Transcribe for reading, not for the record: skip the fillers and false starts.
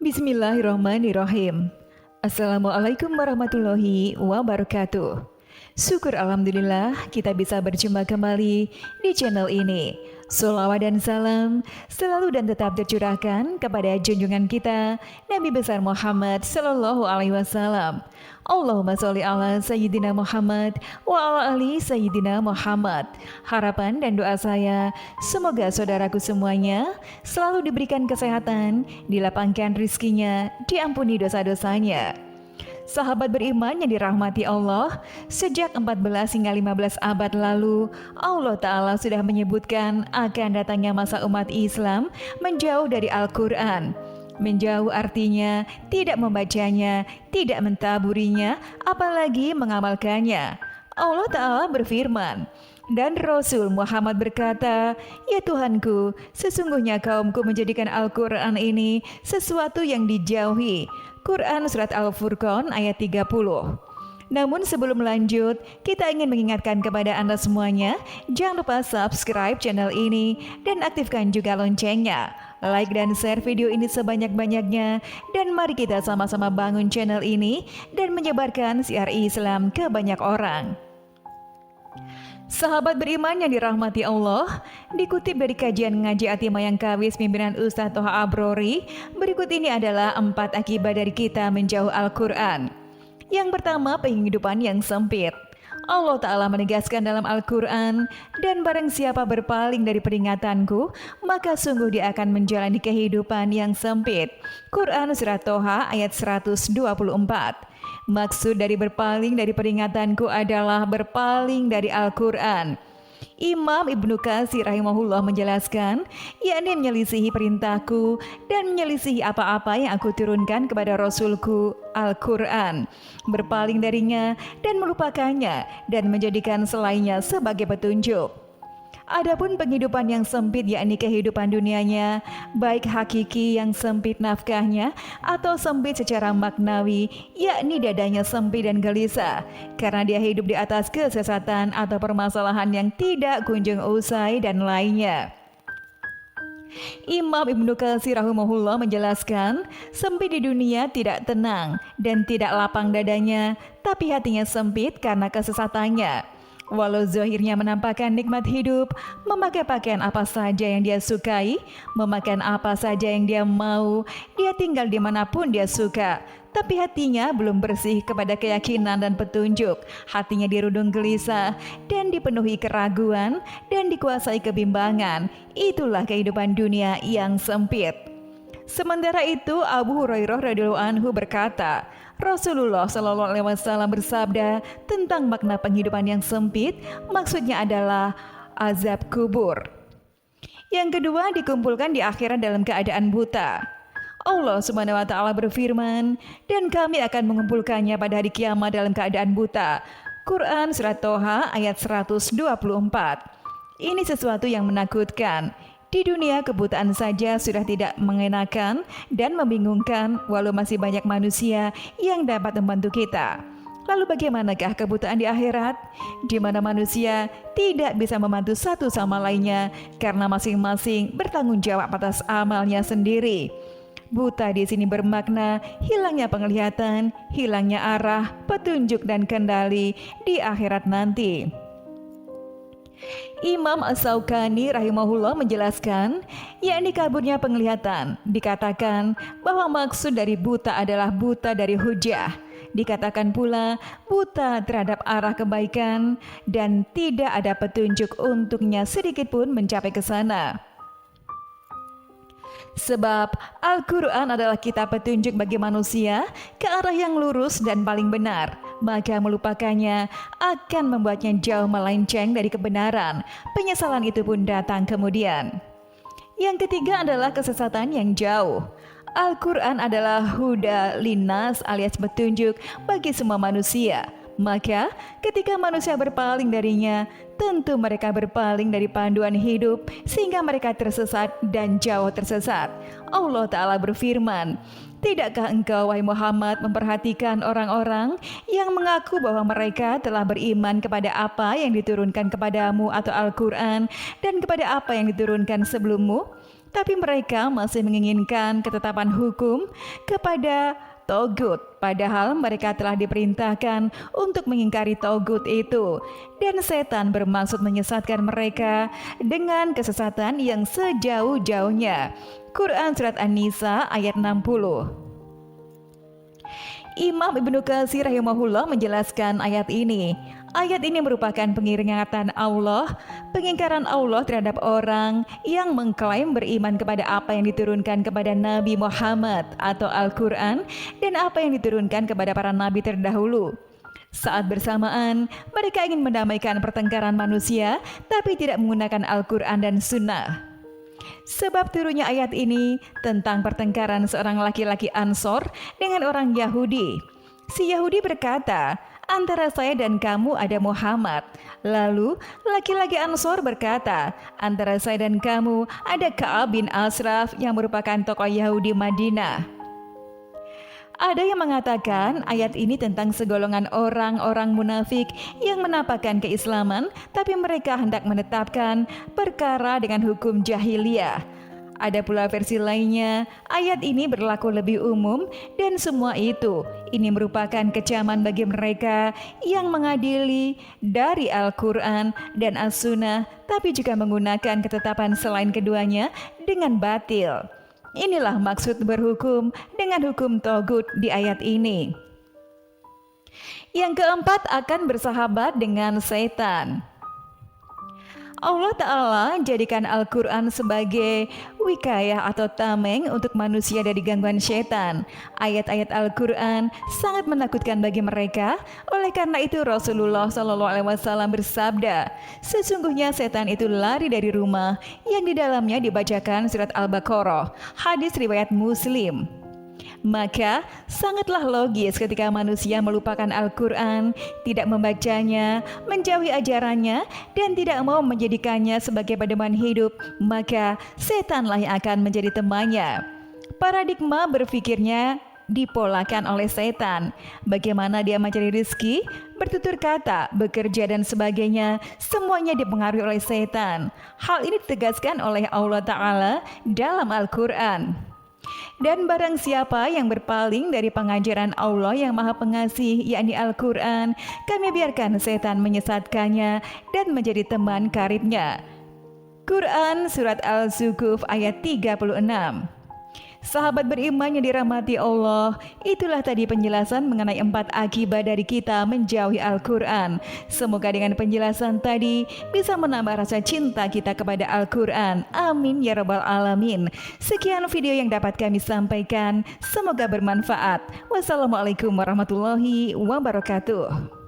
Bismillahirrahmanirrahim. Assalamualaikum warahmatullahi wabarakatuh. Syukur alhamdulillah kita bisa berjumpa kembali di channel ini. Sholawat dan salam selalu dan tetap tercurahkan kepada junjungan kita Nabi besar Muhammad Sallallahu Alaihi Wasallam. Allahumma sholli ala Sayyidina Muhammad wa ala ali Sayyidina Muhammad. Harapan dan doa saya, semoga saudaraku semuanya selalu diberikan kesehatan, dilapangkan rizkinya, diampuni dosa-dosanya. Sahabat beriman yang dirahmati Allah, sejak 14 hingga 15 abad lalu, Allah Ta'ala sudah menyebutkan akan datangnya masa umat Islam menjauh dari Al-Quran. Menjauh artinya tidak membacanya, tidak mentaburinya, apalagi mengamalkannya. Allah Ta'ala berfirman, dan Rasul Muhammad berkata, "Ya Tuhanku, sesungguhnya kaumku menjadikan Al-Quran ini sesuatu yang dijauhi." Quran Surat Al-Furqan ayat 30. Namun sebelum lanjut, kita ingin mengingatkan kepada Anda semuanya, jangan lupa subscribe channel ini dan aktifkan juga loncengnya. Like dan share video ini sebanyak-banyaknya, dan mari kita sama-sama bangun channel ini dan menyebarkan syiar Islam ke banyak orang. Sahabat beriman yang dirahmati Allah, dikutip dari kajian ngaji Ati Mayang Kawis pimpinan Ustadz Toha Abrori, berikut ini adalah 4 akibat dari kita menjauh Al-Quran. Yang pertama, penghidupan yang sempit. Allah Ta'ala menegaskan dalam Al-Quran, dan barang siapa berpaling dari peringatanku, maka sungguh dia akan menjalani kehidupan yang sempit. Quran Surat Toha ayat 124. Maksud dari berpaling dari peringatanku adalah berpaling dari Al-Quran. Imam Ibnu Katsir rahimahullah menjelaskan, yakni menyelisihi perintahku dan menyelisihi apa-apa yang aku turunkan kepada Rasulku Al-Quran, berpaling darinya dan melupakannya dan menjadikan selainnya sebagai petunjuk. Adapun penghidupan yang sempit, yakni kehidupan dunianya, baik hakiki yang sempit nafkahnya atau sempit secara maknawi, yakni dadanya sempit dan gelisah karena dia hidup di atas kesesatan atau permasalahan yang tidak kunjung usai dan lainnya. Imam Ibnu Katsir rahimahullah menjelaskan, sempit di dunia tidak tenang dan tidak lapang dadanya, tapi hatinya sempit karena kesesatannya. Walau zahirnya menampakkan nikmat hidup, memakai pakaian apa saja yang dia sukai, memakan apa saja yang dia mau, dia tinggal dimanapun dia suka, tapi hatinya belum bersih kepada keyakinan dan petunjuk. Hatinya dirundung gelisah dan dipenuhi keraguan dan dikuasai kebimbangan. Itulah kehidupan dunia yang sempit. Sementara itu, Abu Hurairah radhiyallahu anhu berkata, Rasulullah Shallallahu Alaihi Wasallam bersabda tentang makna penghidupan yang sempit, maksudnya adalah azab kubur. Yang kedua, dikumpulkan di akhirat dalam keadaan buta. Allah Subhanahu wa Ta'ala berfirman, dan kami akan mengumpulkannya pada hari kiamat dalam keadaan buta. Quran Surat Toha ayat 124. Ini sesuatu yang menakutkan. Di dunia kebutaan saja sudah tidak mengenakan dan membingungkan, walau masih banyak manusia yang dapat membantu kita. Lalu bagaimanakah kebutaan di akhirat, di mana manusia tidak bisa membantu satu sama lainnya karena masing-masing bertanggung jawab atas amalnya sendiri. Buta di sini bermakna hilangnya penglihatan, hilangnya arah, petunjuk dan kendali di akhirat nanti. Imam As-Syaukani rahimahullah menjelaskan, yakni kaburnya penglihatan. Dikatakan bahwa maksud dari buta adalah buta dari hujah. Dikatakan pula buta terhadap arah kebaikan dan tidak ada petunjuk untuknya sedikit pun mencapai ke sana. Sebab Al-Quran adalah kitab petunjuk bagi manusia ke arah yang lurus dan paling benar, maka melupakannya akan membuatnya jauh melenceng dari kebenaran. Penyesalan itu pun datang kemudian. Yang ketiga adalah kesesatan yang jauh. Al-Quran adalah huda linnas alias petunjuk bagi semua manusia. Maka ketika manusia berpaling darinya, tentu mereka berpaling dari panduan hidup sehingga mereka tersesat dan jauh tersesat. Allah Ta'ala berfirman, tidakkah engkau wahai Muhammad memperhatikan orang-orang yang mengaku bahwa mereka telah beriman kepada apa yang diturunkan kepadamu atau Al-Quran dan kepada apa yang diturunkan sebelummu? tapi mereka masih menginginkan ketetapan hukum kepada Togut, padahal mereka telah diperintahkan untuk mengingkari Togut itu. Dan setan bermaksud menyesatkan mereka dengan kesesatan yang sejauh-jauhnya. Quran Surat An-Nisa ayat 60. Imam Ibnu Katsir rahimahullah menjelaskan ayat ini. Ayat ini merupakan pengiringatan Allah, pengingkaran Allah terhadap orang yang mengklaim beriman kepada apa yang diturunkan kepada Nabi Muhammad atau Al-Quran dan apa yang diturunkan kepada para nabi terdahulu. Saat bersamaan, mereka ingin mendamaikan pertengkaran manusia, tapi tidak menggunakan Al-Quran dan Sunnah. Sebab turunnya ayat ini tentang pertengkaran seorang laki-laki Ansor dengan orang Yahudi. Si Yahudi berkata, "Antara saya dan kamu ada Muhammad." Lalu laki-laki Ansor berkata, "Antara saya dan kamu ada Ka'ab bin Ashraf yang merupakan tokoh Yahudi Madinah." Ada yang mengatakan ayat ini tentang segolongan orang-orang munafik yang menampakkan keislaman, tapi mereka hendak menetapkan perkara dengan hukum jahiliyah. Ada pula versi lainnya, ayat ini berlaku lebih umum dan semua itu. Ini merupakan kecaman bagi mereka yang mengadili dari Al-Quran dan As-Sunnah, tapi juga menggunakan ketetapan selain keduanya dengan batil. Inilah maksud berhukum dengan hukum Togut di ayat ini. Yang keempat, akan bersahabat dengan setan. Allah Ta'ala jadikan Al-Quran sebagai wikayah atau tameng untuk manusia dari gangguan setan. Ayat-ayat Al-Quran sangat menakutkan bagi mereka. Oleh karena itu Rasulullah SAW bersabda, "Sesungguhnya setan itu lari dari rumah yang di dalamnya dibacakan surat Al-Baqarah." Hadis riwayat Muslim. Maka sangatlah logis ketika manusia melupakan Al-Quran, tidak membacanya, menjauhi ajarannya, dan tidak mau menjadikannya sebagai pedoman hidup, maka setanlah yang akan menjadi temannya. Paradigma berpikirnya dipolakan oleh setan. Bagaimana dia mencari rezeki, bertutur kata, bekerja dan sebagainya, semuanya dipengaruhi oleh setan. Hal ini ditegaskan oleh Allah Ta'ala dalam Al-Quran. Dan barang siapa yang berpaling dari pengajaran Allah yang Maha Pengasih, yakni Al-Quran, kami biarkan setan menyesatkannya dan menjadi teman karibnya. Quran Surat Al-Zukhruf ayat 36. Sahabat beriman yang dirahmati Allah, itulah tadi penjelasan mengenai 4 akibat dari kita menjauhi Al-Quran. Semoga dengan penjelasan tadi bisa menambah rasa cinta kita kepada Al-Quran. Amin ya rabbal alamin. Sekian video yang dapat kami sampaikan. Semoga bermanfaat. Wassalamualaikum warahmatullahi wabarakatuh.